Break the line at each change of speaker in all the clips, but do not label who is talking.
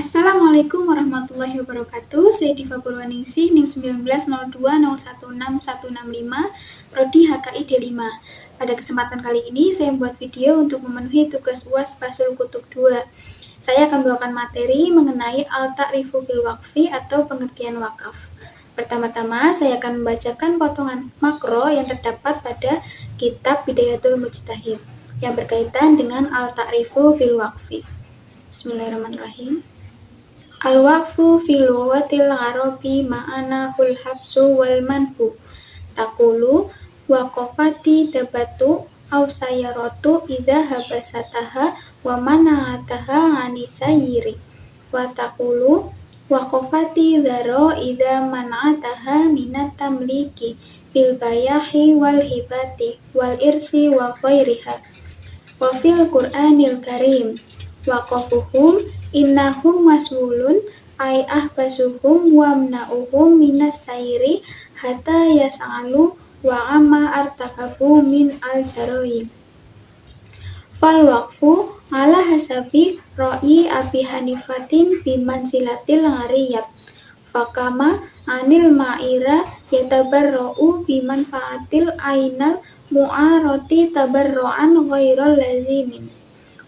Assalamualaikum warahmatullahi wabarakatuh. Saya Diva Purwaningsih, NIM 1902016165, Prodi HKI D5. Pada kesempatan kali ini, saya membuat video untuk memenuhi tugas UAS Fasul Kutub 2. Saya akan membawakan materi mengenai Al-Ta'rifu bil Waqfi atau pengertian wakaf. Pertama-tama, saya akan membacakan potongan makro yang terdapat pada kitab Bidayatul Mujtahid yang berkaitan dengan Al-Ta'rifu bil Waqfi. Bismillahirrahmanirrahim. Al-waqfu fi lughatil Arabi ma'anahul habsu wal manhu. Taqulu waqafati dabatu aw sayyaratu idza habasataha wa mana'ataha 'ani sayyiri. Wa taqulu waqafati dharo idza man'ataha minat tamliki bil bayahi wal hibati wal irsi wa ghairiha. Wa fil Qur'anil Karim waqafuhum innahum mas'ulun ay ahbasuhum wamna'uhum minas sayri hatta yas'alu wa amma artakabu min al-jaroim. Fal waqfu ala hasabi ra'i Abi Hanifatin bimanzilatil ghariyat fakama anil ma'ira yatabarra'u bimanfaatil ainal mu'arati tabarru'an ghairal lazimin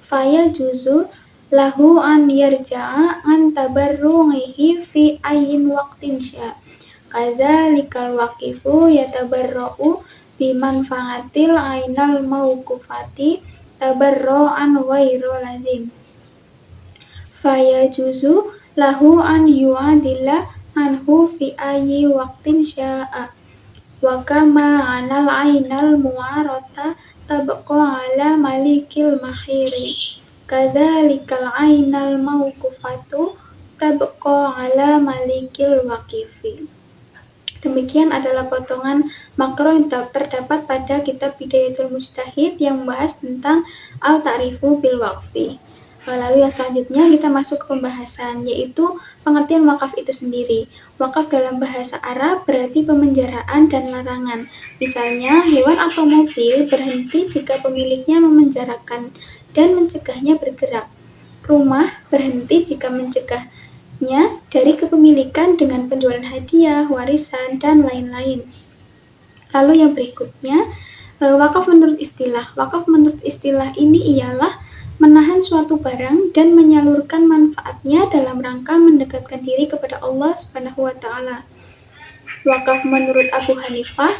faya juzu lahu an yarja'a an tabarru'ihi fi ayyin waqtin sya. Kadzalikal waqifu yatabarra'u bimanfaatil ainal mauqufati tabarru'an ghairu lazim. Faya juzu lahu an yu'adila anhu fi ayyi waqtin sya'a. Wa kama 'anal ainal mu'arata tabqa 'ala malikil mahiri. Kadzalikal ainal mauqufatu tabqa 'ala malikil waqifi. Demikian adalah potongan makro yang terdapat pada kitab Bidayatul Mujtahid yang membahas tentang Al-Ta'rifu bil Waqfi. Lalu yang selanjutnya kita masuk ke pembahasan, yaitu pengertian wakaf itu sendiri. Wakaf dalam bahasa Arab berarti pemenjaraan dan larangan. Misalnya, hewan atau mobil berhenti jika pemiliknya memenjarakan dan mencegahnya bergerak. Rumah berhenti jika mencegahnya dari kepemilikan dengan penjualan hadiah, warisan, dan lain-lain. Lalu yang berikutnya, wakaf menurut istilah. Wakaf menurut istilah ini ialah menahan suatu barang dan menyalurkan manfaatnya dalam rangka mendekatkan diri kepada Allah Subhanahu wa taala. Wakaf menurut Abu Hanifah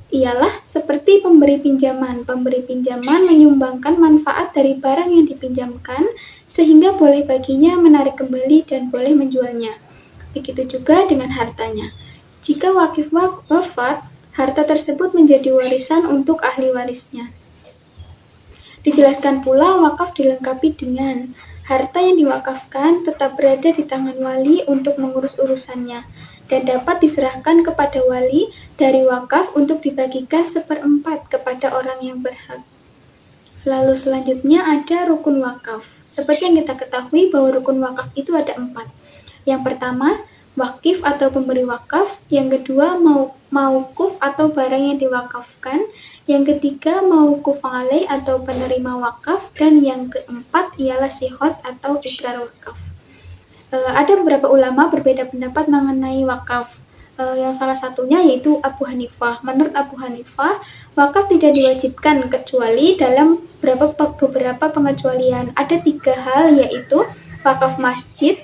ialah seperti pemberi pinjaman. Pemberi pinjaman menyumbangkan manfaat dari barang yang dipinjamkan sehingga boleh baginya menarik kembali dan boleh menjualnya. Begitu juga dengan hartanya. Jika wakif wafat, harta tersebut menjadi warisan untuk ahli warisnya. Dijelaskan pula wakaf dilengkapi dengan harta yang diwakafkan tetap berada di tangan wali untuk mengurus urusannya dan dapat diserahkan kepada wali dari wakaf untuk dibagikan 1/4 kepada orang yang berhak. Lalu selanjutnya ada rukun wakaf. Seperti yang kita ketahui bahwa rukun wakaf itu ada 4. Yang pertama, wakif atau pemberi wakaf. Yang kedua, mauquf atau barang yang diwakafkan. Yang ketiga, mauquf alaih atau penerima wakaf. Dan yang keempat ialah sihot atau ikrar wakaf. Ada beberapa ulama berbeda pendapat mengenai wakaf. Yang salah satunya yaitu Abu Hanifah. Menurut Abu Hanifah, wakaf tidak diwajibkan kecuali dalam beberapa pengecualian. Ada 3 hal, yaitu wakaf masjid,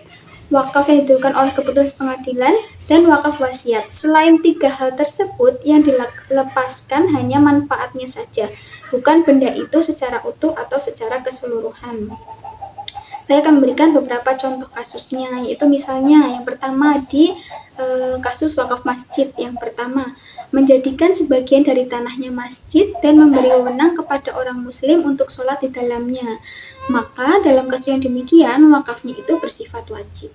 wakaf yang ditentukan oleh keputusan pengadilan, dan wakaf wasiat. Selain 3 hal tersebut, yang dilepaskan hanya manfaatnya saja, bukan benda itu secara utuh atau secara keseluruhan. Saya akan memberikan beberapa contoh kasusnya, yaitu misalnya yang pertama di kasus wakaf masjid. Yang pertama, menjadikan sebagian dari tanahnya masjid dan memberi wewenang kepada orang muslim untuk sholat di dalamnya. Maka dalam kasus yang demikian, wakafnya itu bersifat wajib.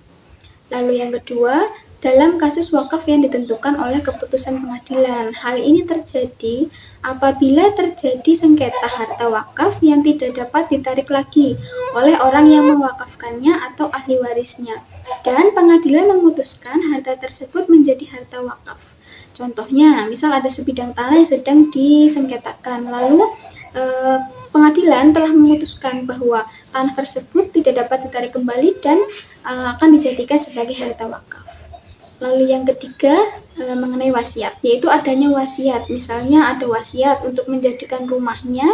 Lalu yang kedua, dalam kasus wakaf yang ditentukan oleh keputusan pengadilan. Hal ini terjadi apabila terjadi sengketa harta wakaf yang tidak dapat ditarik lagi oleh orang yang mewakafkannya atau ahli warisnya, dan pengadilan memutuskan harta tersebut menjadi harta wakaf. Contohnya, misal ada sebidang tanah yang sedang disengketakan, lalu Pengadilan telah memutuskan bahwa tanah tersebut tidak dapat ditarik kembali dan akan dijadikan sebagai harta wakaf. Lalu yang ketiga mengenai wasiat, yaitu adanya wasiat. Misalnya ada wasiat untuk menjadikan rumahnya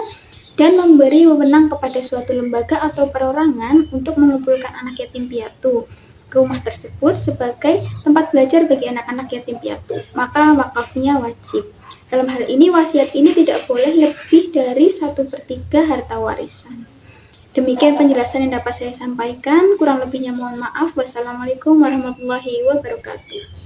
dan memberi wewenang kepada suatu lembaga atau perorangan untuk mengumpulkan anak yatim piatu rumah tersebut sebagai tempat belajar bagi anak-anak yatim piatu, maka wakafnya wajib. Dalam hal ini, wasiat ini tidak boleh lebih dari 1/3 harta warisan. Demikian penjelasan yang dapat saya sampaikan. Kurang lebihnya mohon maaf. Wassalamualaikum warahmatullahi wabarakatuh.